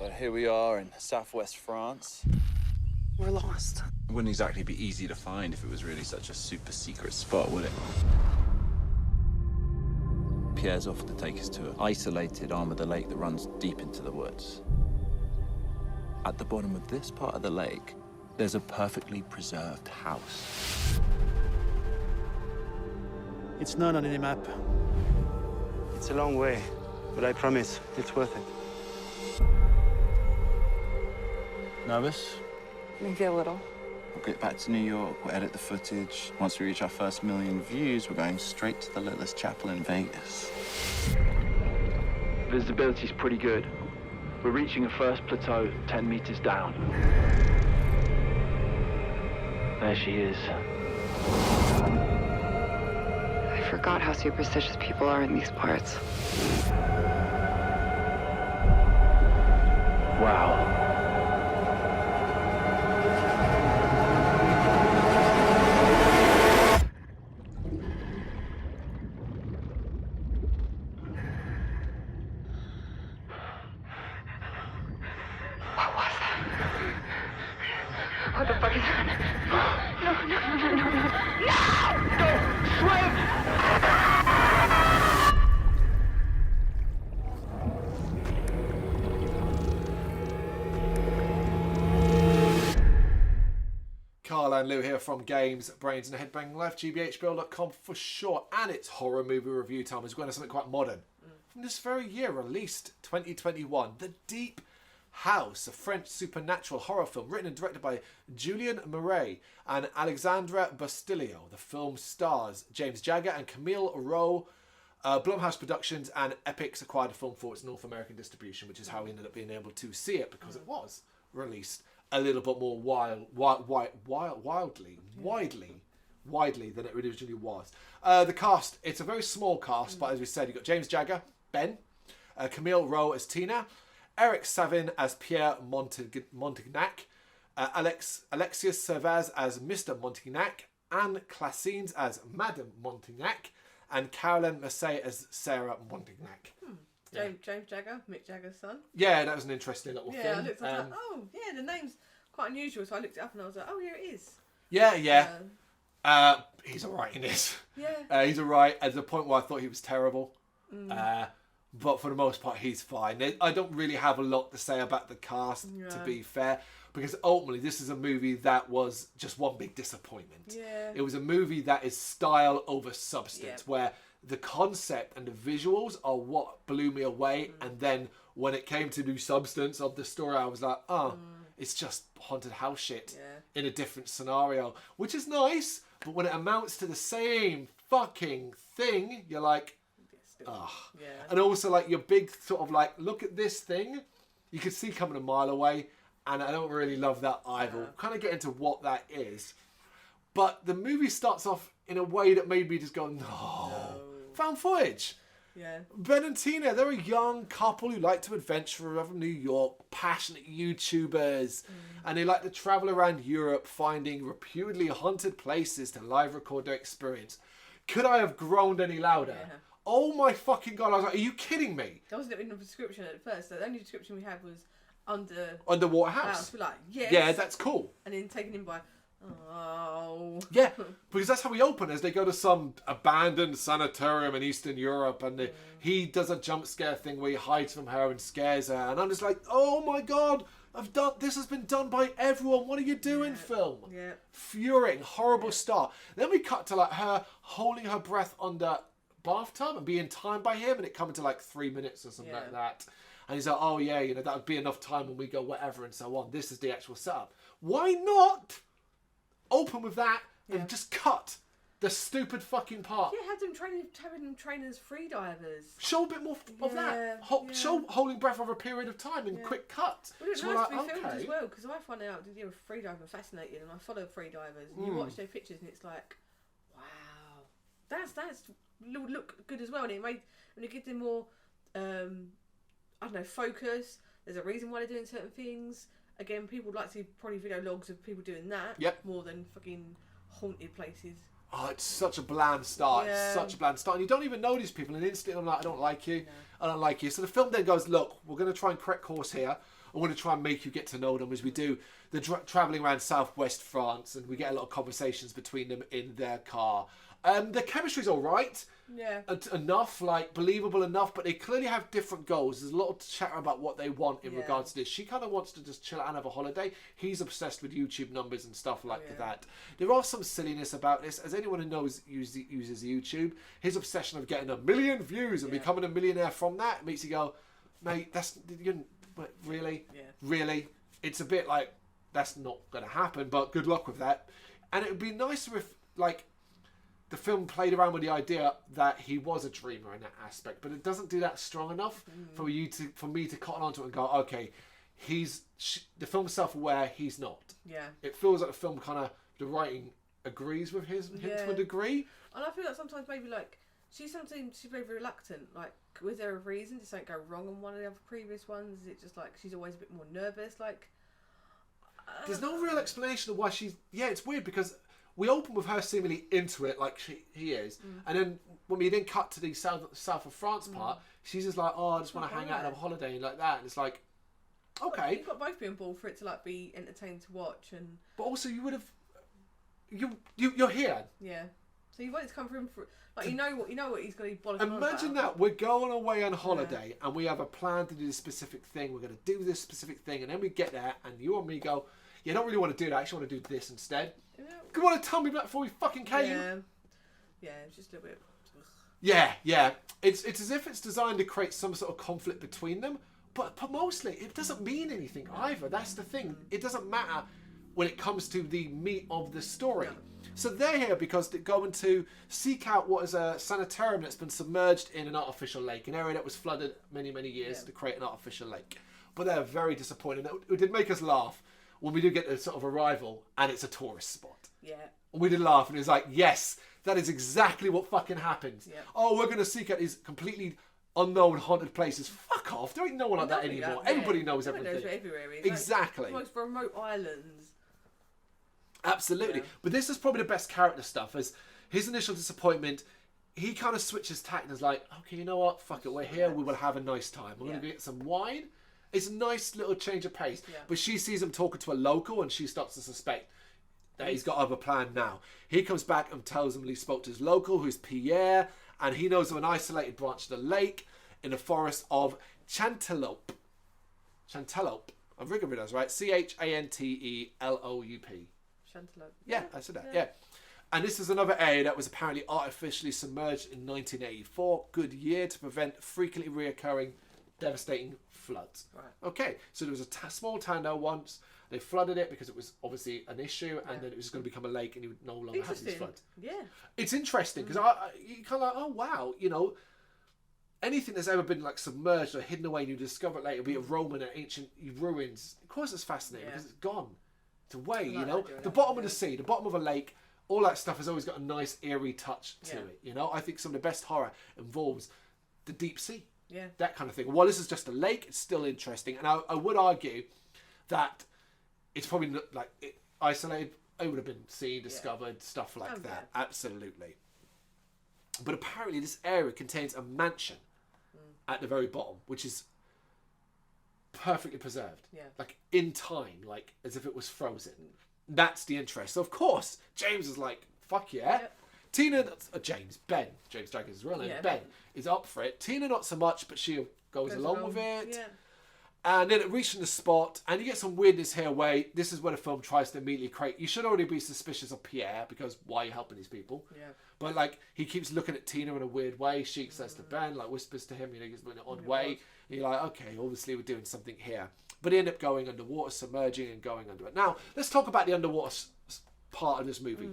So here we are in southwest France. We're lost. It wouldn't exactly be easy to find if it was really such a super secret spot, would it? Pierre's offered to take us to an isolated arm of the lake that runs deep into the woods. At the bottom of this part of the lake, there's a perfectly preserved house. It's not on any map. It's a long way, but I promise it's worth it. Nervous? Maybe a little. We'll get back to New York, we'll edit the footage. Once we reach our first 1 million views, we're going straight to the littlest chapel in Vegas. Visibility's pretty good. We're reaching a first plateau 10 meters down. There she is. I forgot how superstitious people are in these parts. Wow. What was that? What the fuck is that? No! Swim! Carl and Lou here from Games, Brains and Head-Banging Life, gbhblofficial for short, and it's horror movie review time. It's going to something quite modern. From this very year, released 2021, The Deep House, a French supernatural horror film written and directed by Julien Murray and Alexandre Bastilio. The film stars James Jagger and Camille Rowe. Blumhouse Productions and Epix acquired the film for its North American distribution, which is how we ended up being able to see it, because it was released a little bit more widely than it originally was. The cast, it's a very small cast, but as we said, you've got James Jagger, Ben, Camille Rowe as Tina, Eric Savin as Pierre Montignac, Alexius Servaz as Mr. Montignac, Anne Classines as Madame Montignac, and Caroline Massey as Sarah Montignac. James Jagger, Mick Jagger's son. Yeah, that was an interesting little thing. Yeah, I looked at oh, yeah, the name's quite unusual, so I looked it up and I was like, oh, here it is. Yeah. He's alright in this. Yeah. He's alright at the point where I thought he was terrible. But for the most part, he's fine. I don't really have a lot to say about the cast, to be fair, because ultimately this is a movie that was just one big disappointment. Yeah. It was a movie that is style over substance, where the concept and the visuals are what blew me away, and then when it came to the substance of the story, I was like, it's just haunted house shit in a different scenario, which is nice, but when it amounts to the same fucking thing, you're like, ugh. Yeah. And also, like, your big sort of like, look at this thing, you could see coming a mile away, and I don't really love that either. We'll kind of get into what that is. But the movie starts off in a way that made me just go, no. Found footage. Yeah. Ben and Tina, they're a young couple who like to adventure around New York, passionate YouTubers, and they like to travel around Europe finding reputedly haunted places to live record their experience. Could I have groaned any louder? Yeah. Oh my fucking God, I was like, are you kidding me? That wasn't in the description at first. The only description we had was underwater house. We're like, yes. Yeah, that's cool. And then taken in by, oh. Yeah, because that's how we open, as they go to some abandoned sanitarium in Eastern Europe, and he does a jump scare thing where he hides from her and scares her, and I'm just like, oh my God, this has been done by everyone. What are you doing, film? Yeah. Infuriating, horrible start. Then we cut to like her holding her breath under bathtub and being timed by him, and it coming to like 3 minutes or something like that. And he's like, oh yeah, that would be enough time when we go whatever and so on. This is the actual setup. Why not open with that and just cut the stupid fucking part? Yeah, having them train as freedivers. Show a bit more of that. Show holding breath over a period of time in quick cuts. Well, it's nice to be filmed as well, because I find out the idea of freediving fascinating, and I follow freedivers, and you watch their pictures, and it's like, wow, that's look good as well, and when it gives them more, I don't know, focus. There's a reason why they're doing certain things. Again, people like to see probably video logs of people doing that more than fucking haunted places. Oh, it's such a bland start. Yeah. It's such a bland start. And you don't even know these people. And instantly I'm like, I don't like you. No. I don't like you. So the film then goes, look, we're going to try and correct course here. I'm going to try and make you get to know them as we do. They're travelling around southwest France, and we get a lot of conversations between them in their car. The chemistry's all right. Yeah. Enough, like, believable enough, but they clearly have different goals. There's a lot of chatter about what they want in regards to this. She kind of wants to just chill out and have a holiday. He's obsessed with YouTube numbers and stuff like that. There are some silliness about this. As anyone who knows uses YouTube, his obsession of getting 1 million views and becoming a millionaire from that makes you go, mate, really? Yeah. Really? It's a bit like, that's not going to happen, but good luck with that. And it would be nicer if, like, the film played around with the idea that he was a dreamer in that aspect, but it doesn't do that strong enough for me to cotton onto it and go, okay, the film's self-aware, he's not. Yeah. It feels like the film kind of, the writing agrees with him to a degree. And I feel like sometimes maybe like, she's very reluctant. Like, was there a reason? Did something go wrong on one of the other previous ones? Is it just like she's always a bit more nervous? Like, there's no real explanation of why she's... Yeah, it's weird because we open with her seemingly into it like he is. And then when we then cut to the south of France part, she's just like, oh, I just want to hang out and have a holiday and like that. And it's like, okay. You've got both being ball for it to like be entertaining to watch. But also you would have... You're here. Yeah. So you want it to come from... Like, you know what he's going to be bollocking Imagine that. We're going away on holiday and we have a plan to do this specific thing. We're going to do this specific thing. And then we get there and you and me go, yeah, I don't really want to do that. I actually want to do this instead. You want to tell me that before we fucking came? Yeah, it's just a little bit... Yeah. It's as if it's designed to create some sort of conflict between them. But mostly, it doesn't mean anything either. That's the thing. It doesn't matter when it comes to the meat of the story. No. So they're here because they're going to seek out what is a sanitarium that's been submerged in an artificial lake, an area that was flooded many, many years to create an artificial lake. But they're very disappointed. It did make us laugh when we do get the sort of arrival and it's a tourist spot. Yeah. And we did laugh and it was like, yes, that is exactly what fucking happens. Yeah. Oh, we're going to seek out these completely unknown haunted places. Fuck off. There ain't no one like that anymore. Everybody knows everything. Knows everywhere is. Exactly. Like, the most remote islands. Absolutely. Yeah. But this is probably the best character stuff. As his initial disappointment, he kind of switches tack and is like, okay, you know what? Fuck it. We're here. We will have a nice time. We're going to get some wine. It's a nice little change of pace. Yeah. But she sees him talking to a local and she starts to suspect that he's got other plan now. He comes back and tells him he spoke to his local, who's Pierre, and he knows of an isolated branch of the lake in the forest of Chanteloup. I'm rigging with those, right? Chanteloup. Chanteloup. Yeah, I said that, yeah. And this is another area that was apparently artificially submerged in 1984. Good year to prevent frequently reoccurring devastating floods. Right. Okay, so there was a small town there once. They flooded it because it was obviously an issue, and then it was going to become a lake, and you would no longer have these floods. Yeah, it's interesting because you kind of like, oh wow, you know, anything that's ever been like submerged or hidden away, and you discover it later, be it Roman or ancient ruins. Of course, it's fascinating because it's gone, it's away. You know, the bottom of the sea, the bottom of a lake. All that stuff has always got a nice eerie touch to it. You know, I think some of the best horror involves the deep sea. Yeah, that kind of thing. While this is just a lake, it's still interesting, and I would argue that it's probably not like isolated. It would have been seen, discovered, stuff like that. Yeah. Absolutely. But apparently, this area contains a mansion at the very bottom, which is perfectly preserved, like in time, like as if it was frozen. That's the interest. So of course, James is like, "Fuck yeah." Tina, James Dragon's his real name. Ben is up for it. Tina not so much, but she goes along with it. Yeah. And then it reaching the spot, and you get some weirdness here where this is where the film tries to immediately create. You should already be suspicious of Pierre because why are you helping these people? Yeah. But like he keeps looking at Tina in a weird way. She says to Ben, like whispers to him, you know, he's in an odd way. And you're like, okay, obviously we're doing something here. But they end up going underwater, submerging and going under it. Now let's talk about the underwater part of this movie.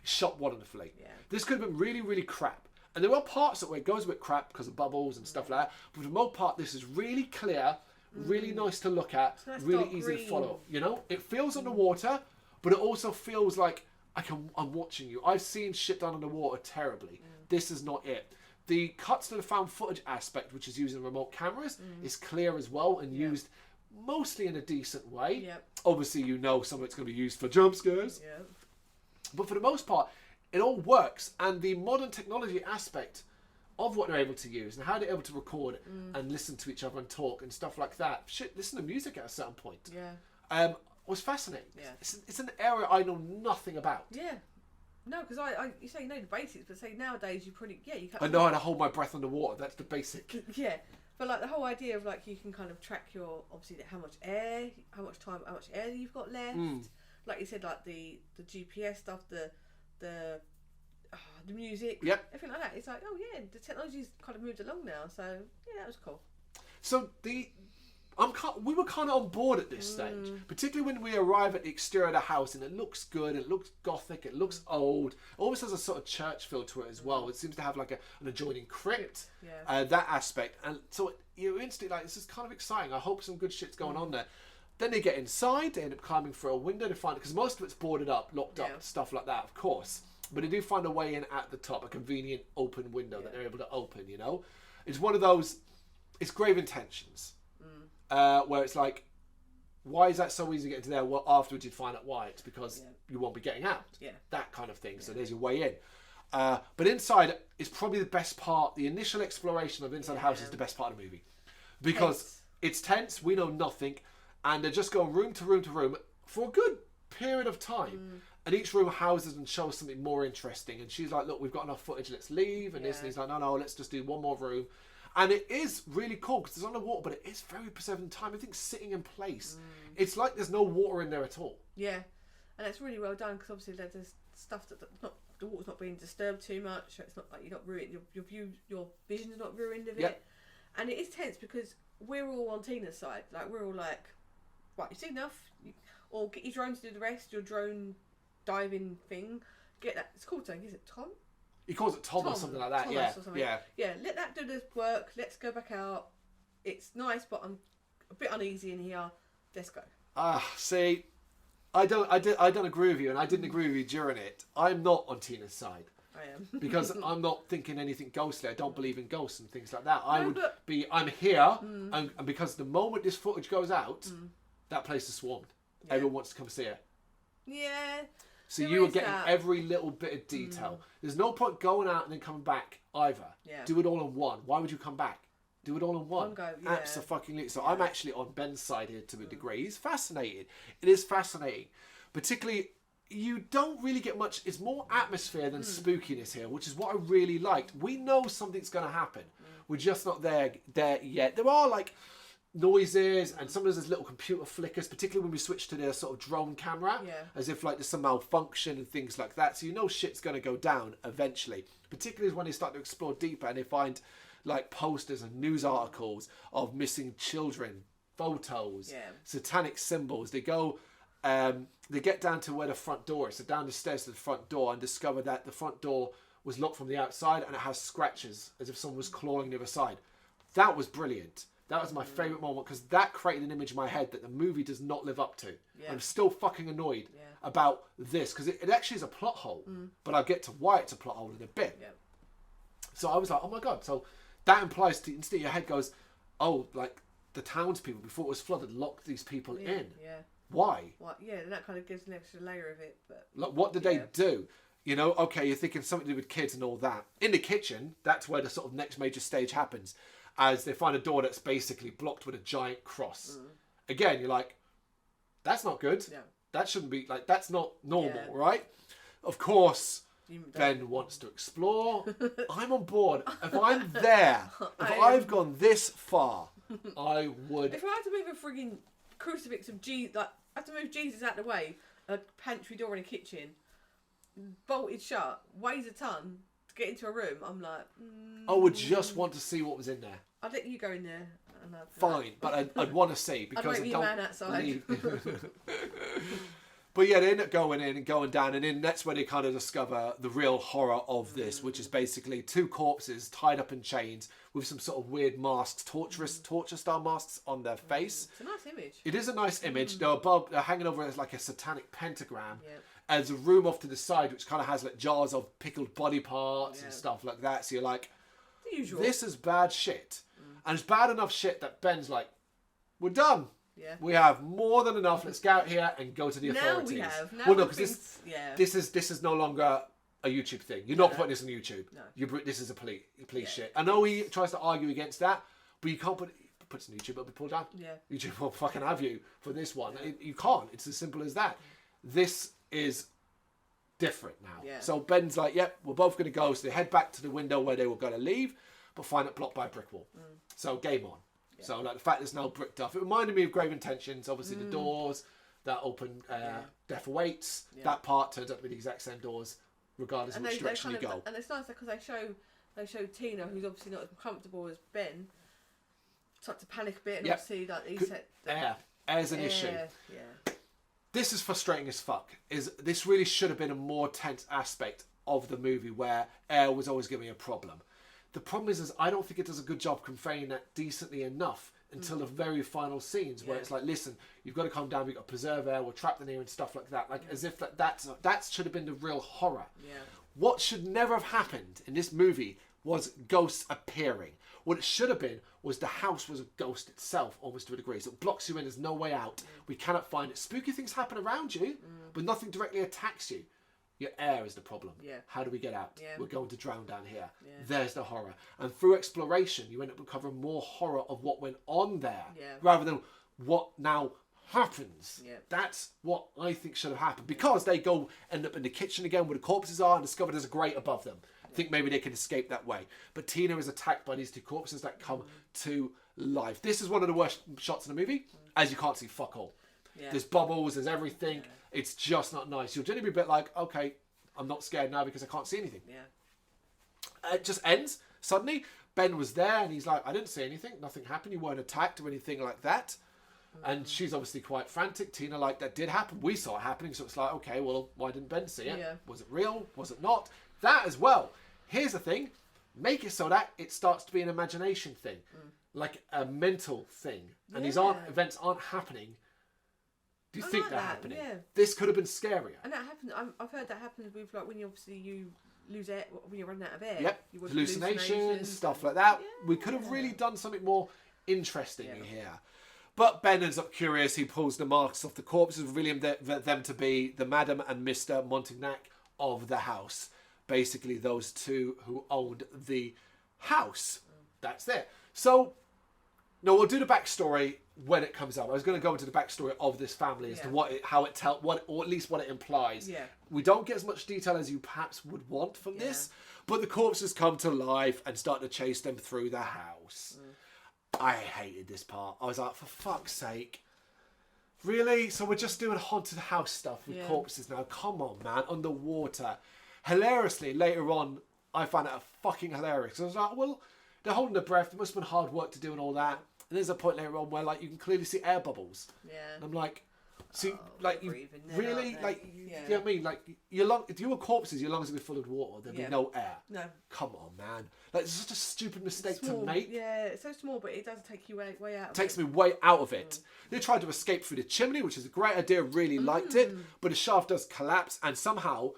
Shot wonderfully. Yeah. This could have been really, really crap. And there are parts where it goes a bit crap because of bubbles and stuff like that. But for the most part, this is really clear, really nice to look at, really easy to follow. You know, it feels underwater, but it also feels like I'm watching you. I've seen shit done underwater terribly. This is not it. The cuts to the found footage aspect, which is using remote cameras, is clear as well and used mostly in a decent way. Yep. Obviously, you know some of it's going to be used for jump scares. Yep. But for the most part, it all works. And the modern technology aspect of what they're able to use and how they're able to record and listen to each other and talk and stuff like that. Shit, listen to music at a certain point. Yeah. Was fascinating. Yeah. It's an area I know nothing about. Yeah. No, because you say you know the basics, but say nowadays you probably you can't. I know how to hold my breath underwater. That's the basic. Yeah, but like the whole idea of like you can kind of track your obviously how much air you've got left. Like you said, like the GPS stuff, the music, everything like that. It's like, oh yeah, the technology's kind of moved along now. So yeah, that was cool. So we were kind of on board at this stage, particularly when we arrive at the exterior of the house, and it looks good, it looks gothic, it looks old. It almost has a sort of church feel to it as well. It seems to have like an adjoining crypt, that aspect. And so you're instantly like, this is kind of exciting. I hope some good shit's going on there. Then they get inside, they end up climbing through a window to find it, because most of it's boarded up, locked up, stuff like that, of course. But they do find a way in at the top, a convenient open window that they're able to open, you know? It's one of those, it's grave intentions. Where it's like, why is that so easy to get into there? Well, afterwards you'd find out why. It's because you won't be getting out. Yeah. That kind of thing. So there's your way in. But inside is probably the best part. The initial exploration of inside the house is the best part of the movie. Because it's tense, we know nothing, and they're just going room to room to room for a good period of time. And each room houses and shows something more interesting. And she's like, look, we've got enough footage, let's leave. And this, and he's like, no, let's just do one more room. And it is really cool because it's underwater, but it is very preserved in time. Everything's sitting in place. It's like there's no water in there at all. Yeah, and it's really well done because obviously there's stuff the water's not being disturbed too much. So it's not like you're not ruined. Your vision's not ruined of it. And it is tense because we're all on Tina's side. Like we're all like, right, you've seen enough, or get your drone to do the rest. Your drone diving thing, get that. It's called something. Is it Tom? He calls it Tom or something like that. Yeah. Let that do this work. Let's go back out. It's nice, but I'm a bit uneasy in here. Let's go. See, I don't agree with you, and I didn't agree with you during it. I'm not on Tina's side. I am because I'm not thinking anything ghostly. I don't believe in ghosts and things like that. I'm here, and because the moment this footage goes out, that place is swarmed. Yeah. Everyone wants to come see it. Yeah. So you were getting every little bit of detail. There's no point going out and then coming back either. Yeah. Do it all in one. Why would you come back? Do it all in one. Go, Absolutely. So I'm actually on Ben's side here to a degree. He's fascinated. It is fascinating. Particularly, you don't really get much. It's more atmosphere than spookiness here, which is what I really liked. We know something's going to happen. We're just not there yet. There are like noises, and sometimes there's little computer flickers, particularly when we switch to the sort of drone camera, as if like there's some malfunction and things like that. So you know shit's going to go down eventually, particularly when they start to explore deeper and they find like posters and news articles of missing children, photos, satanic symbols. They go they get down to where the front door is, so down the stairs to the front door, and discover that the front door was locked from the outside and it has scratches as if someone was clawing the other side. That was brilliant. That was my favourite moment because that created an image in my head that the movie does not live up to. Yeah. I'm still fucking annoyed about this because it actually is a plot hole, but I'll get to why it's a plot hole in a bit. Yeah. So I was like, oh my God. So that implies to instantly your head goes, oh, like the townspeople before it was flooded locked these people in. Yeah. Why? Yeah, and that kind of gives an extra layer of it. But like, what did they do? You know, okay, you're thinking something to do with kids and all that. In the kitchen, that's where the sort of next major stage happens. As they find a door that's basically blocked with a giant cross. Again, you're like, that's not good. Yeah. That shouldn't be, like, that's not normal, right? Of course, Ben wants to explore. I'm on board. If I'm there, if I've gone this far, I would... If I had to move a frigging crucifix of Jesus, like, I had to move Jesus out of the way, a pantry door in a kitchen, bolted shut, weighs a ton, to get into a room, I'm like... I would just want to see what was in there. I'd let you go in there. And fine, but I'd want to see because I'd wait I don't man outside. But yeah, they end up going in and going down, and then that's where they kind of discover the real horror of this, which is basically two corpses tied up in chains with some sort of weird masks, torture-style masks on their face. It's a nice image. It is a nice image. They're hanging over as like a satanic pentagram. Yep. And there's a room off to the side which kind of has like jars of pickled body parts and stuff like that. So you're like, the usual. This is bad shit. And it's bad enough shit that Ben's like, we're done. Yeah. We have more than enough. Let's get out here and go to the authorities. Now we have. Now well, no, because this is no longer a YouTube thing. You're not putting this on YouTube. No. This is a police shit. I know he tries to argue against that, but you can't put it on YouTube. It'll be pulled down. Yeah. YouTube will fucking have you for this one. You can't. It's as simple as that. This is different now. Yeah. So Ben's like, yep, we're both going to go. So they head back to the window where they were going to leave, but find it blocked by a brick wall. So game on. Yeah. So like the fact it's now bricked off. It reminded me of Grave Intentions. Obviously the doors that open, death awaits. Yeah. That part turns out to be the exact same doors, regardless of which direction you go. And it's nice because they show Tina, who's obviously not as comfortable as Ben, start to panic a bit, and obviously like he said, air's an issue. Yeah. This is frustrating as fuck. This really should have been a more tense aspect of the movie where air was always giving me a problem. The problem is I don't think it does a good job conveying that decently enough until the very final scenes where it's like, listen, you've got to calm down, we've got to preserve air, we're trapped in here and stuff like that. Like as if that should have been the real horror. Yeah. What should never have happened in this movie was ghosts appearing. What it should have been was the house was a ghost itself, almost to a degree. So it blocks you in, there's no way out. We cannot find it. Spooky things happen around you, but nothing directly attacks you. Your air is the problem. Yeah. How do we get out? Yeah. We're going to drown down here. Yeah. There's the horror. And through exploration, you end up uncovering more horror of what went on there, rather than what now happens. Yeah. That's what I think should have happened. Because they end up in the kitchen again where the corpses are and discover there's a grate above them. I think maybe they can escape that way. But Tina is attacked by these two corpses that come to life. This is one of the worst shots in the movie, as you can't see fuck all. Yeah. There's bubbles, there's everything. Yeah. It's just not nice. You'll generally be a bit like, okay, I'm not scared now because I can't see anything. Yeah. It just ends suddenly. Ben was there and he's like, I didn't see anything. Nothing happened. You weren't attacked or anything like that. And she's obviously quite frantic. Tina, like, that did happen. We saw it happening. So it's like, okay, well, why didn't Ben see it? Yeah. Was it real? Was it not? That as well. Here's the thing. Make it so that it starts to be an imagination thing. Like a mental thing. And these events aren't happening. Do you think they're happening? Yeah. This could have been scarier. And that happens. I've heard that happens with like when you lose air when you're running out of air. Yep. Hallucinations, stuff like that. Yeah. We could have really done something more interesting here. But Ben ends up curious. He pulls the masks off the corpses, revealing them to be the Madam and Mr. Montignac of the house. Basically, those two who owned the house. That's it. So, no, we'll do the backstory when it comes out. I was going to go into the backstory of this family as to or at least what it implies. Yeah. We don't get as much detail as you perhaps would want from this, but the corpses come to life and start to chase them through the house. I hated this part. I was like, for fuck's sake. Really? So we're just doing haunted house stuff with corpses now? Come on, man. Underwater. Hilariously, later on, I found it fucking hilarious. I was like, well, they're holding their breath. It must have been hard work to do and all that. And there's a point later on where, like, you can clearly see air bubbles. Yeah. And I'm like, see, like, you really, like, you know what I mean? Like, if you were corpses, your lungs would be full of water. There'd be no air. No. Come on, man. Like, it's such a stupid mistake to make. Yeah, it's so small, but it does take you way out of it. Takes me way out of it. They tried to escape through the chimney, which is a great idea. Really liked it. But the shaft does collapse, and somehow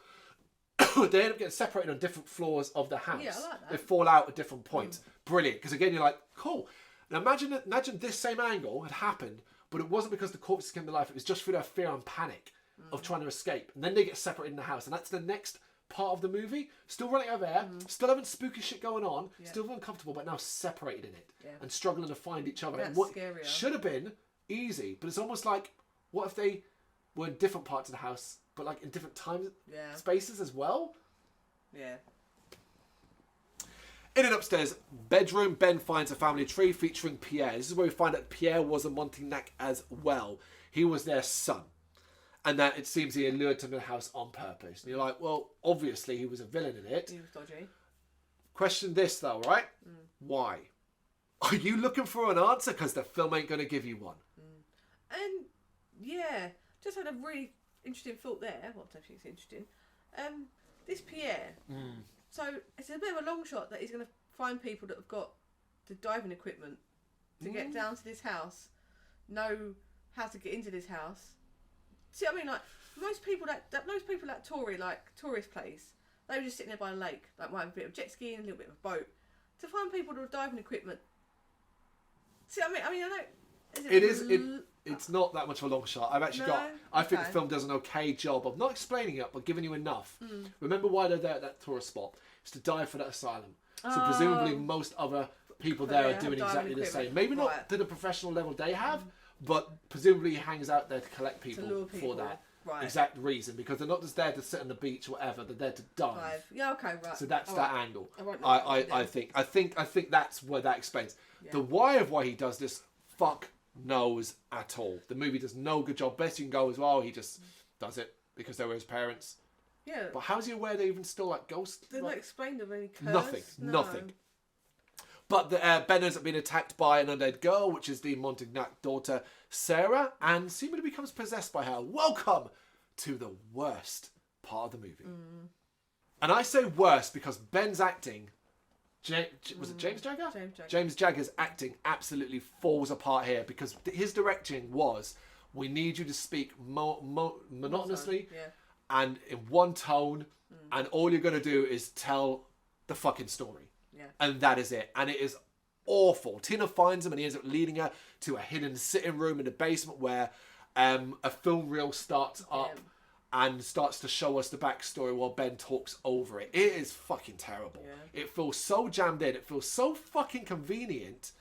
they end up getting separated on different floors of the house. Yeah, I like that. They fall out at different points. Brilliant. Because again, you're like, cool. Now imagine this same angle had happened, but it wasn't because the corpses came to life. It was just through their fear and panic of trying to escape. And then they get separated in the house. And that's the next part of the movie. Still running out of air, still having spooky shit going on, still uncomfortable, but now separated in it. Yeah. And struggling to find each other. That's and what scarier. Should have been easy, but it's almost like, what if they were in different parts of the house, but like in different time spaces as well? Yeah. In an upstairs bedroom, Ben finds a family tree featuring Pierre. This is where we find out Pierre was a Montignac as well. He was their son. And that it seems he lured to the house on purpose. And you're like, well, obviously he was a villain in it. He was dodgy. Question this though, right? Why? Are you looking for an answer? Because the film ain't going to give you one. And just had a really interesting thought there. Well, definitely it's interesting. This Pierre. So it's a bit of a long shot that he's going to find people that have got the diving equipment to get down to this house, know how to get into this house. See what I mean? Like most people that tourist place, they were just sitting there by a lake, like might have a bit of jet skiing, a little bit of a boat. To find people that have diving equipment. See what I mean? I know. It's not that much of a long shot. I think the film does an okay job of not explaining it, but giving you enough. Remember why they're there at that tourist spot? It's to dive for that asylum. So presumably most other people there are doing exactly the same. Maybe not to the professional level they have, but presumably he hangs out there to collect people for that exact reason, because they're not just there to sit on the beach or whatever. They're there to dive. Yeah, okay, right. So that's that angle. I think that's where that explains the why of why he does this. Fuck knows at all. The movie does no good job. Best you can go as well. He just does it because they were his parents. Yeah. But how's he aware they even still like ghosts? They're not explained of any curse. Nothing. But Ben ends up being attacked by an undead girl, which is the Montignac daughter, Sarah, and seemingly becomes possessed by her. Welcome to the worst part of the movie. And I say worst because Ben's acting, was it James Jagger? James Jagger's acting absolutely falls apart here, because his directing was, we need you to speak monotonously and in one tone, and all you're going to do is tell the fucking story. And that is it. And it is awful. Tina finds him and he ends up leading her to a hidden sitting room in the basement where a film reel starts up and starts to show us the backstory while Ben talks over it. It is fucking terrible. It feels so jammed in. It feels so fucking convenient.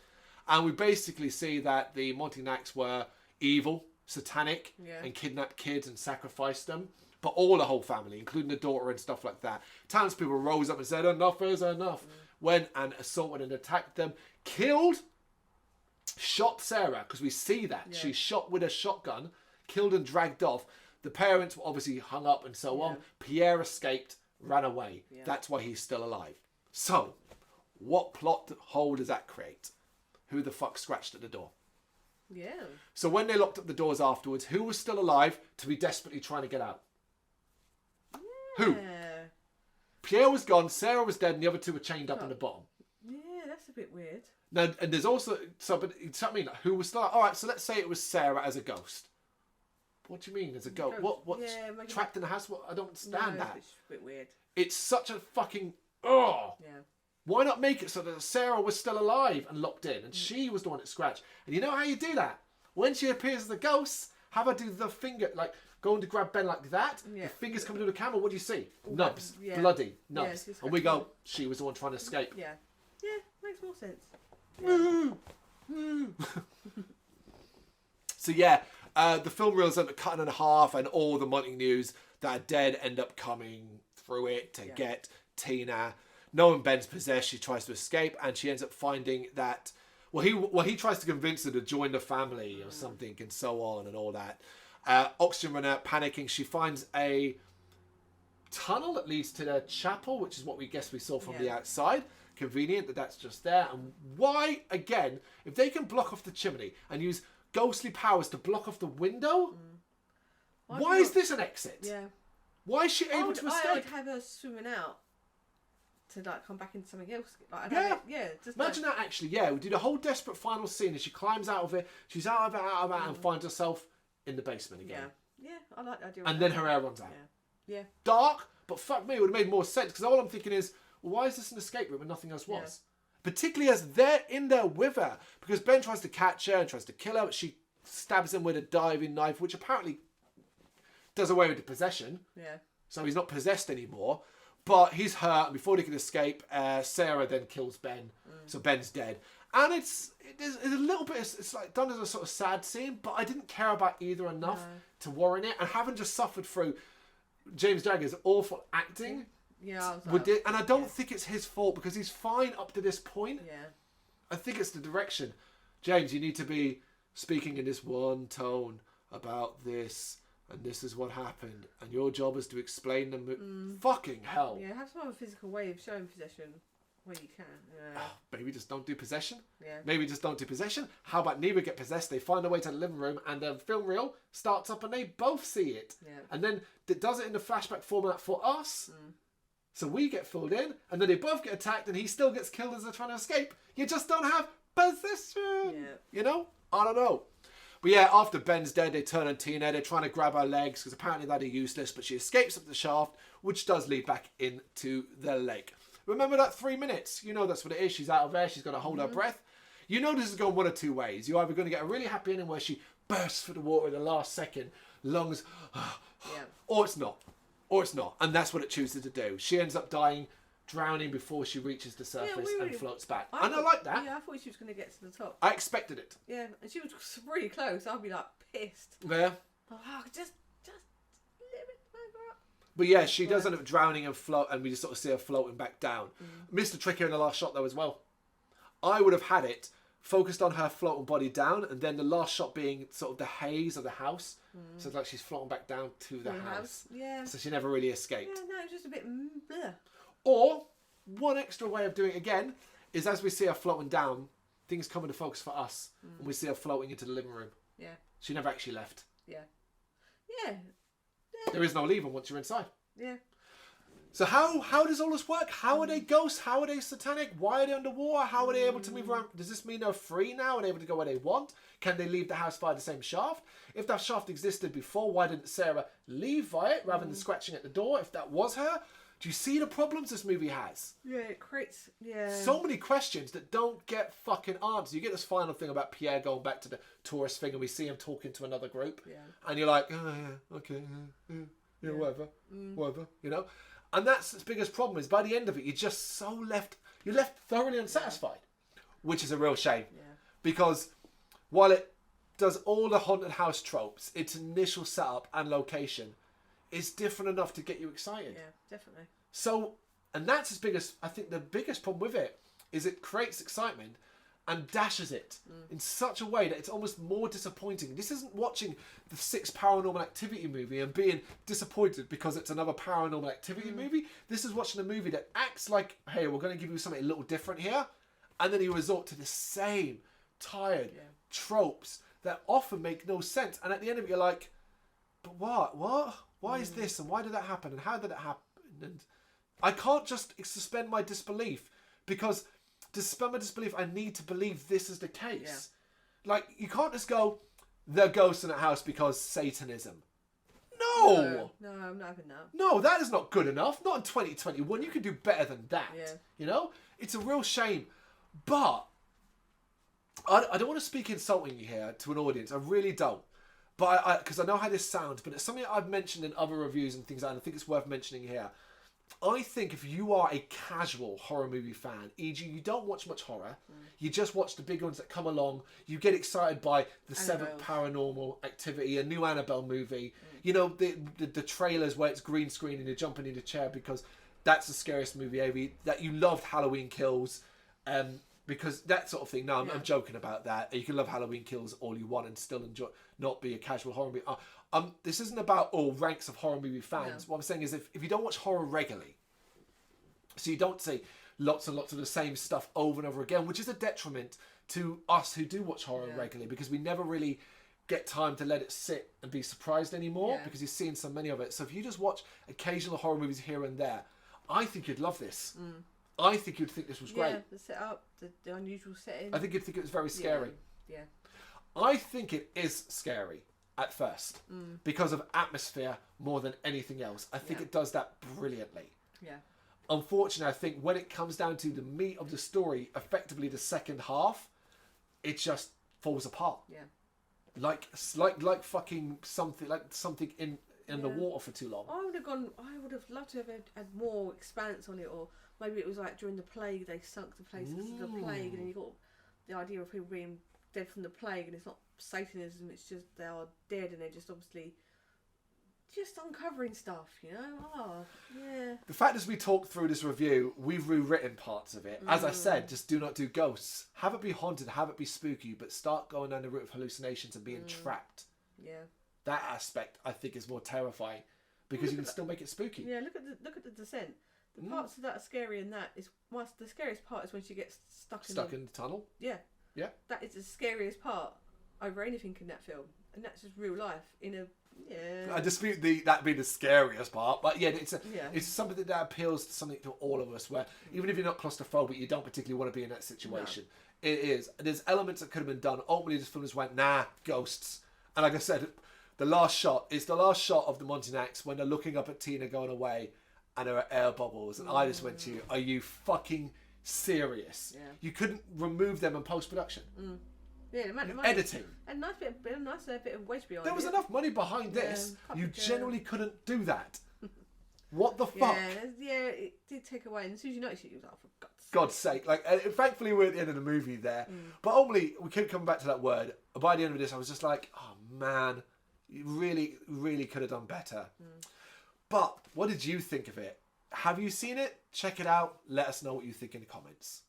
And we basically see that the Montignacs were evil, satanic, and kidnapped kids and sacrificed them. But the whole family, including the daughter and stuff like that. Townspeople rose up and said, enough is enough. Went and assaulted and attacked them. Killed, shot Sarah, because we see that. She's shot with a shotgun, killed and dragged off. The parents were obviously hung up and so on. Pierre escaped, ran away. That's why he's still alive. So, what plot hole does that create? Who the fuck scratched at the door? So when they locked up the doors afterwards, who was still alive to be desperately trying to get out? Who? Pierre was gone, Sarah was dead, and the other two were chained up in the bottom. Yeah, that's a bit weird. Now, and there's also I mean, who was still? All right, so let's say it was Sarah as a ghost. What do you mean as a ghost? What's trapped in the house? I don't understand that. It's a bit weird. It's such a fucking Why not make it so that Sarah was still alive and locked in, and she was the one that scratched? And you know how you do that? When she appears as a ghost, have her do the finger going to grab Ben like that, the fingers coming to the camera, what do you see? Nubs. Bloody nubs. And we go, she was the one trying to escape. Yeah, makes more sense. So the film reels end up cutting in half, and all the Montignacs that are dead end up coming through it to get Tina. Knowing Ben's possessed, she tries to escape, and she ends up finding that, he tries to convince her to join the family or something, and so on and all that. Oxygen run out, panicking. She finds a tunnel that leads to the chapel, which is what we saw from the outside. Convenient that that's just there. And why, again, if they can block off the chimney and use ghostly powers to block off the window, why is this an exit? Yeah. Why is she able to escape? I would have her swimming out to come back into something else. Imagine that actually. We do the whole desperate final scene as she climbs out of it. She's out of it, and finds herself in the basement again. Yeah, I like that idea. And then her hair runs out. Yeah. Dark, but fuck me, it would have made more sense, because all I'm thinking is, why is this an escape room and nothing else was? Particularly as they're in there with her, because Ben tries to catch her and tries to kill her, but she stabs him with a diving knife, which apparently does away with the possession. Yeah. So he's not possessed anymore, but he's hurt, and before they can escape, Sarah then kills Ben, so Ben's dead. And it's a little bit, it's like done as a sort of sad scene, but I didn't care about either enough to warrant it. And having just suffered through James Jagger's awful acting, and I don't think it's his fault, because he's fine up to this point. Yeah, I think it's the direction. James, you need to be speaking in this one tone about this, and this is what happened, and your job is to explain them. Fucking hell. Yeah, have some other physical way of showing possession. Well, you can. Yeah. Maybe just don't do possession. Yeah. Maybe just don't do possession. How about neither get possessed? They find their way to the living room, and the film reel starts up, and they both see it. Yeah. And then it does it in the flashback format for us. So we get filled in, and then they both get attacked, and he still gets killed as they're trying to escape. You just don't have possession. Yeah. You know? I don't know. But after Ben's dead, they turn on Tina. They're trying to grab her legs, because apparently that are useless, but she escapes up the shaft, which does lead back into the lake. Remember that 3 minutes? You know that's what it is. She's out of air. She's got to hold her breath. You know this is going one of two ways. You're either going to get a really happy ending where she bursts for the water in the last second, lungs, Yeah. or it's not, and that's what it chooses to do. She ends up dying, drowning before she reaches the surface and floats back. And I like that. Yeah, I thought she was going to get to the top. I expected it. Yeah, and she was really close. I'd be like pissed. Yeah. Oh, just a little bit further up. But yeah, she does end up drowning and float, and we just sort of see her floating back down. Missed the trick here in the last shot though as well. I would have had it focused on her floating body down, and then the last shot being sort of the haze of the house. So it's like she's floating back down to the house. Yeah. So she never really escaped. Yeah, no, it's just a bit bleh. Or one extra way of doing it again is as we see her floating down, things come into focus for us, and we see her floating into the living room. Yeah. She never actually left. Yeah. Yeah. There is no leaving once you're inside. Yeah. So how does all this work? How are they ghosts? How are they satanic? Why are they underwater? How are they able to move around? Does this mean they're free now and able to go where they want? Can they leave the house via the same shaft? If that shaft existed before, why didn't Sarah leave via it rather than scratching at the door if that was her? Do you see the problems this movie has? Yeah, it creates... Yeah. So many questions that don't get fucking answered. You get this final thing about Pierre going back to the tourist thing, and we see him talking to another group. Yeah. And you're like, oh, yeah, okay, yeah, whatever, whatever, you know? And that's the biggest problem, is by the end of it, you're just so you're left thoroughly unsatisfied, which is a real shame. Yeah. Because while it does all the haunted house tropes, its initial setup and location is different enough to get you excited. Yeah, definitely. So, and that's I think the biggest problem with it is it creates excitement and dashes it in such a way that it's almost more disappointing. This isn't watching the 6th Paranormal Activity movie and being disappointed because it's another Paranormal Activity movie. This is watching a movie that acts like, hey, we're going to give you something a little different here. And then you resort to the same tired tropes that often make no sense. And at the end of it, you're like, but what? What? Why is this? And why did that happen? And how did it happen? And I can't just suspend my disbelief, because to suspend my disbelief, I need to believe this is the case. Yeah. Like, you can't just go, the ghost in that house because Satanism. No! No, I'm not having that. No, that is not good enough. Not in 2021. You can do better than that. Yeah. You know? It's a real shame. But I don't want to speak insultingly here to an audience. I really don't. But because I know how this sounds, but it's something I've mentioned in other reviews and things like that, and I think it's worth mentioning here. I think if you are a casual horror movie fan, e.g. you don't watch much horror, you just watch the big ones that come along, you get excited by the 7th Paranormal Activity, a new Annabelle movie, you know, the trailers where it's green screen and you're jumping in the chair because that's the scariest movie ever, that you loved Halloween Kills, because that sort of thing. No, I'm joking about that. You can love Halloween Kills all you want and still enjoy, not be a casual horror movie. This isn't about all ranks of horror movie fans. No. What I'm saying is if you don't watch horror regularly, so you don't see lots and lots of the same stuff over and over again, which is a detriment to us who do watch horror regularly, because we never really get time to let it sit and be surprised anymore, because you're seeing so many of it. So if you just watch occasional horror movies here and there, I think you'd love this. I think you'd think this was great. Yeah, the setup, the unusual setting. I think you'd think it was very scary. Yeah. I think it is scary at first because of atmosphere more than anything else. I think it does that brilliantly. Yeah. Unfortunately, I think when it comes down to the meat of the story, effectively the second half, it just falls apart. Yeah. Like fucking something in the water for too long. I would have loved to have had more expanse on it, or maybe it was like during the plague they sunk the place because of the plague, and then you got the idea of people being dead from the plague, and it's not Satanism, it's just they are dead and they're just obviously just uncovering stuff, you know. The fact as we talk through this review, we've rewritten parts of it. As I said, just do not do ghosts. Have it be haunted, have it be spooky, but start going down the route of hallucinations and being trapped. Yeah. That aspect I think is more terrifying, because you can still make it spooky. Yeah, look at the descent. The parts of that are scary, and that is the scariest part is when she gets stuck in the tunnel. Yeah. Yeah. That is the scariest part over anything in that film, and that's just real life in a. Yeah. I dispute that being the scariest part, but it's something that appeals to something to all of us, where even if you're not claustrophobic, you don't particularly want to be in that situation. No. It is. There's elements that could have been done. Ultimately, this film just went, nah, ghosts. And like I said, the last shot is the last shot of the Montagnacks when they're looking up at Tina going away, and there are air bubbles, and I just went to you, are you fucking serious? Yeah. You couldn't remove them in post-production. Yeah, the amount of money. Editing. And a nice bit of wedge behind There was it. enough money behind this. You puppet, generally couldn't do that. What the fuck? Yeah, it did take away. And as soon as you noticed it, you was like, for God's sake. Like, thankfully we're at the end of the movie there. But ultimately, we keep coming back to that word. By the end of this, I was just like, oh man, you really, really could have done better. But what did you think of it? Have you seen it? Check it out. Let us know what you think in the comments.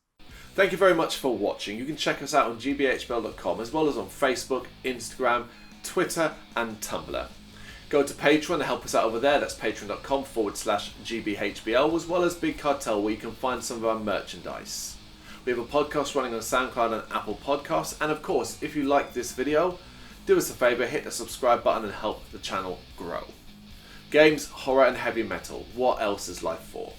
Thank you very much for watching. You can check us out on gbhbl.com as well as on Facebook, Instagram, Twitter and Tumblr. Go to Patreon to help us out over there. That's patreon.com/gbhbl, as well as Big Cartel, where you can find some of our merchandise. We have a podcast running on SoundCloud and Apple Podcasts. And of course, if you like this video, do us a favour, hit the subscribe button and help the channel grow. Games, horror and heavy metal. What else is life for?